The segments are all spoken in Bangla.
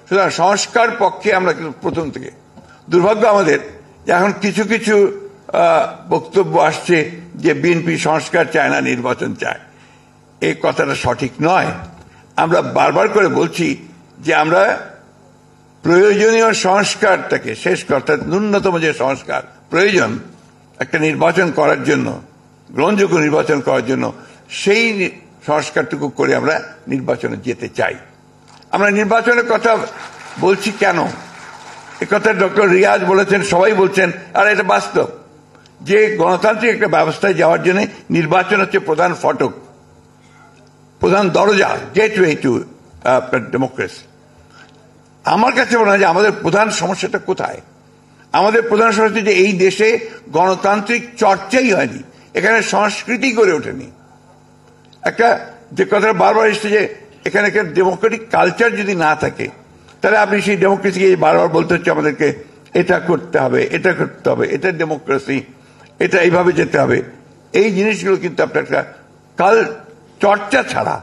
সুতরাং সংস্কার পক্ষে আমরা প্রথম থেকে। দুর্ভাগ্য আমাদের এখন কিছু কিছু বক্তব্য আসছে যে বিএনপি সংস্কার চায় না, নির্বাচন চায়। এই কথাটা সঠিক নয়। আমরা বারবার করে বলছি যে আমরা প্রয়োজনীয় সংস্কারটাকে শেষ অর্থাৎ ন্যূনতম যে সংস্কার প্রয়োজন একটা নির্বাচন করার জন্য, গ্রহণযোগ্য নির্বাচন করার জন্য, সেই সংস্কারটুকু করে আমরা নির্বাচনে যেতে চাই। আমরা নির্বাচনের কথা বলছি কেন? এই কথা ডক্টর রিয়াজ বলেছেন, সবাই বলছেন, আর এটা বাস্তব যে গণতান্ত্রিক একটা ব্যবস্থায় যাওয়ার জন্য নির্বাচন হচ্ছে প্রধান ফটক, প্রধান দরজা, গেটওয়ে টু ডেমোক্রেসি। আমার কাছে মনে হয় যে আমাদের প্রধান সমস্যাটা কোথায়? আমাদের প্রধান সমস্যা যে এই দেশে গণতান্ত্রিক চর্চাই হয়নি, এখানে সংস্কৃতি গড়ে ওঠেনি। একটা যে কথাটা বারবার এসছে যে এখানে একটা ডেমোক্রেটিক কালচার যদি না থাকে, তাহলে আপনি সেই ডেমোক্রেসিকে বারবার বলতে হচ্ছে আমাদেরকে এটা করতে হবে, এটা করতে হবে, এটা ডেমোক্রেসি, এটা এইভাবে যেতে হবে। এই জিনিসগুলো কিন্তু আপনার একটা চর্চা ছাড়া,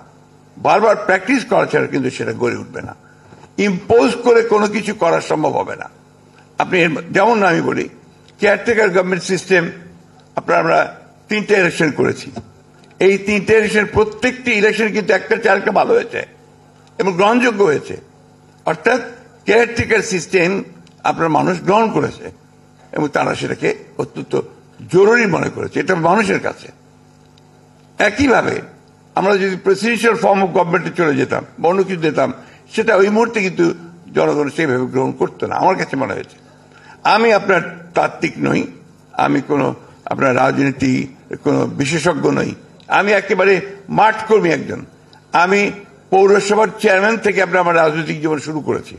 বারবার প্র্যাকটিস করা ছাড়া কিন্তু সেটা গড়ে উঠবে না। ইম্পোজ করে কোনো কিছু করা সম্ভব হবে না। আপনি যেমন আমি বলি, কেয়ারটেকার গভর্নমেন্ট সিস্টেম আপনার আমরা 3টে ইলেকশন করেছি। এই 3টে ইলেকশন, প্রত্যেকটি ইলেকশন কিন্তু একটা চেয়ে আরেকটা ভালো হয়েছে এবং গ্রহণযোগ্য হয়েছে। অর্থাৎ কেয়ারটেকার সিস্টেম আপনার মানুষ গ্রহণ করেছে এবং তারা সেটাকে অত্যন্ত জরুরি মনে করেছে, এটা মানুষের কাছে। একইভাবে আমরা যদি প্রেসিডেন্সিয়াল ফর্ম অফ গভর্নমেন্টে চলে যেতাম বা অন্য কিছু দিতাম, সেটা ওই মুহূর্তে কিন্তু জনগণ সেইভাবে গ্রহণ করতো না, আমার কাছে মনে হয়েছে। আমি আপনার তাত্ত্বিক নই, আমি কোনো আপনার রাজনীতি কোনো বিশেষজ্ঞ নই, আমি একেবারে মাঠ কর্মী একজন। আমি পৌরসভার চেয়ারম্যান থেকে আমার রাজনৈতিক জীবন শুরু করেছি,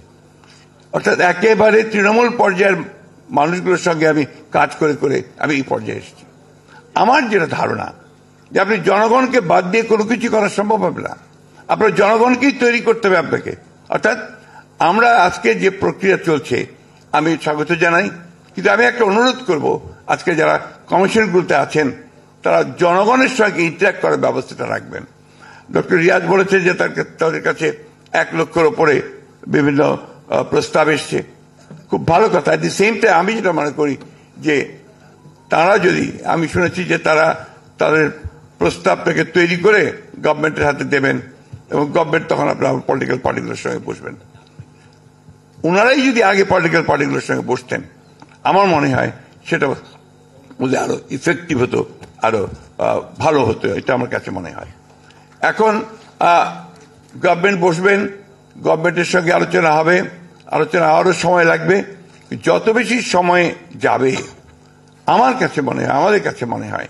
অর্থাৎ একেবারে তৃণমূল পর্যায়ের মানুষগুলোর সঙ্গে আমি কাজ করে করে আমি এই পর্যায়ে এসেছি। আমার যেটা ধারণা যে আপনি জনগণকে বাদ দিয়ে কোনো কিছু করা সম্ভব হবে না, আপনার জনগণকেই তৈরি করতে হবে আপনাকে। অর্থাৎ আমরা আজকে যে প্রক্রিয়া চলছে আমি স্বাগত জানাই, কিন্তু আমি একটা অনুরোধ করব, আজকে যারা কমিশনগুলোতে আছেন তারা জনগণের সঙ্গে ইন্টারাক্ট করার ব্যবস্থাটা রাখবেন। ডক্টর রিয়াজ বলেছেন যে তাদের কাছে 1 লক্ষের ওপরে বিভিন্ন প্রস্তাব এসছে, খুব ভালো কথা। এট দি সেম টাইম আমি যেটা মনে করি যে তারা যদি, আমি শুনেছি যে তারা তাদের প্রস্তাবটাকে তৈরি করে গভর্নমেন্টের হাতে দেবেন এবং গভর্নমেন্ট তখন আপনার পলিটিক্যাল পার্টিগুলোর সঙ্গে বসবেন। ওনারাই যদি আগে পলিটিক্যাল পার্টিগুলোর সঙ্গে বসতেন, আমার মনে হয় সেটা বুঝে আরো ইফেক্টিভ হতো, আরো ভালো হতো, এটা আমার কাছে মনে হয়। এখন গভর্নমেন্ট বসবেন, গভর্নমেন্টের সঙ্গে আলোচনা হবে, আলোচনা আরো সময় লাগবে। যত বেশি সময় যাবে আমার কাছে মনে হয়, আমাদের কাছে মনে হয়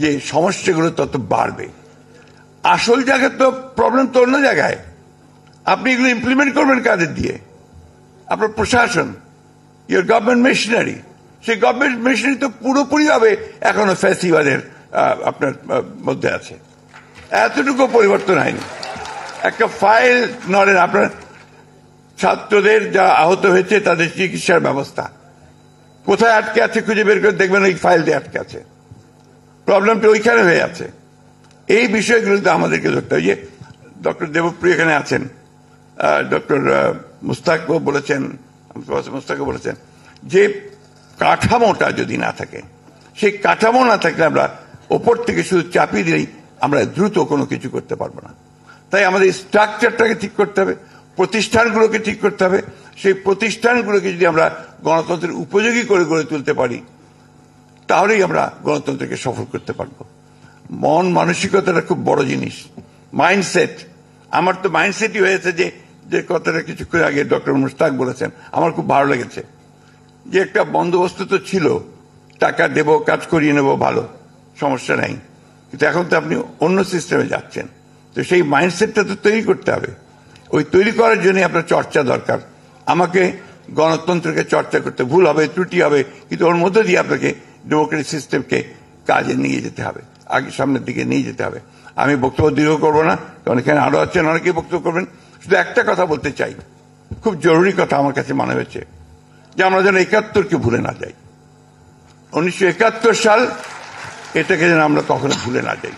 যে সমস্যাগুলো তত বাড়বে। আসল জায়গায় তো প্রবলেম তো অন্য জায়গায়। আপনি এগুলো ইমপ্লিমেন্ট করবেন কাদের দিয়ে? আপনার প্রশাসন, ইউর গভর্নমেন্ট মেশিনারি, সেই গভর্নমেন্ট মেশিনারি তো পুরোপুরি ভাবে এখনো ফ্যাসিবাদের আপনার মধ্যে আছে, এতটুকু পরিবর্তন হয়নি। একটা ফাইল নড়েন, আপনার ছাত্রদের যা আহত হয়েছে তাদের চিকিৎসার ব্যবস্থা কোথায় আটকে আছে খুঁজে বের করে দেখবেন ওই ফাইল দিয়ে আটকে আছে, প্রবলেমটা ওইখানে হয়ে আছে। এই বিষয়গুলোতে আমাদেরকে ধরতে হয়। যে ডক্টর দেবপ্রিয় এখানে আছেন, ডক্টর মুস্তাকও বলেছেন যে কাঠামোটা যদি না থাকে, সেই কাঠামো না থাকলে আমরা ওপর থেকে শুধু চাপিয়ে দিলেই আমরা দ্রুত কোনো কিছু করতে পারবো না। তাই আমাদের স্ট্রাকচারটাকে ঠিক করতে হবে, প্রতিষ্ঠানগুলোকে ঠিক করতে হবে। সেই প্রতিষ্ঠানগুলোকে যদি আমরা গণতন্ত্রের উপযোগী করে গড়ে তুলতে পারি, তাহলেই আমরা গণতন্ত্রকে সফল করতে পারবো। মন মানসিকতাটা খুব বড় জিনিস, মাইন্ডসেট। আমার তো মাইন্ডসেটই হয়েছে যে কথাটা কিছুক্ষণ আগে ডক্টর মুস্তাক বলেছেন, আমার খুব ভালো লেগেছে যে একটা বন্দোবস্ত তো ছিল, টাকা দেব, কাজ করিয়ে নেব, ভালো, সমস্যা নাই। কিন্তু এখন তো আপনি অন্য সিস্টেমে যাচ্ছেন, তো সেই মাইন্ডসেটটা তো তৈরি করতে হবে। ওই তৈরি করার জন্য আপনার চর্চা দরকার। আমাকে গণতন্ত্রকে চর্চা করতে, ভুল হবে, ত্রুটি হবে, কিন্তু ওর মধ্যে দিয়ে আপনাকে ডেমোক্রেটিক সিস্টেমকে কাজে নিয়ে যেতে হবে, আগে সামনের দিকে নিয়ে যেতে হবে। আমি বক্তব্য দীর্ঘ করবো না, কারণ এখানে আরো আছেন, অনেকেই বক্তব্য করবেন। শুধু একটা কথা বলতে চাই, খুব জরুরি কথা আমার কাছে মনে হয়েছে, যে আমরা যেন 71কে ভুলে না যাই। 1971 সাল, এটাকে যেন আমরা কখনো ভুলে না যাই।